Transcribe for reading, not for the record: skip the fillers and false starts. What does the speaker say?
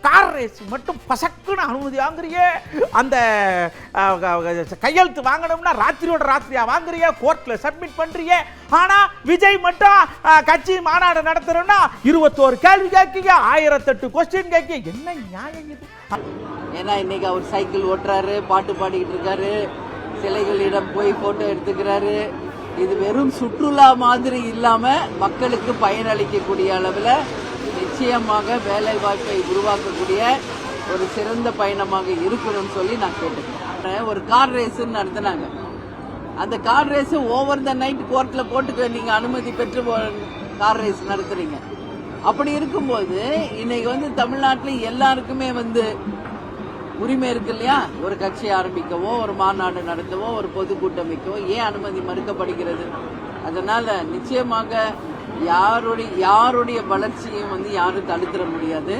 Car race மட்டும் பசக்குன்னு அனுமதி வாங்குறியே, அந்த கையெழுத்து வாங்கணும்னா ராத்திரியோட ராத்திரியா வாங்குறியே, கோர்ட்ல சப்மிட் பண்றியே. ஆனா விஜய் மட்டும் கட்சி மாநாடு நடத்துறோம்னா 21 கேள்வி கேட்கீங்க, 1008 கொஸ்டின் கேட்க. என்ன நியாயம் இது? ஏன்னா இன்னைக்கு அவர் சைக்கிள் ஓட்டுறாரு, பாட்டு பாடிக்கிட்டு இருக்காரு, சிலைகளிடம் போய் போட்டோ எடுத்துக்கிறாரு. இது வெறும் சுற்றுலா மாதிரி இல்லாம மக்களுக்கு பயனளிக்கக்கூடிய அளவில் நிச்சயமாக வேலை வாய்ப்பை உருவாக்கக்கூடிய ஒரு சிறந்த பயணமாக இருக்கணும்னு சொல்லி நான் கேட்டுக்கிறேன். ஒரு கார் ரேஸ் நடத்தினாங்க. அந்த car race over the night கோர்ட்ல போட்டு நீங்க அனுமதி பெற்று கார் ரேஸ் நடத்துறீங்க. அப்படி இருக்கும்போது இன்னைக்கு தமிழ்நாட்டில் எல்லாருக்குமே உரிமை இருக்கு இல்லையா? ஒரு கட்சி ஆரம்பிக்கவோ, ஒரு மாநாடு நடத்தவோ, ஒரு பொதுக்கூட்டம் வைக்கவோ ஏன் அனுமதி மறுக்கப்படுகிறது? அதனால நிச்சயமாக யாருடைய வளர்ச்சியும் யாரும் தடுத்துட முடியாது.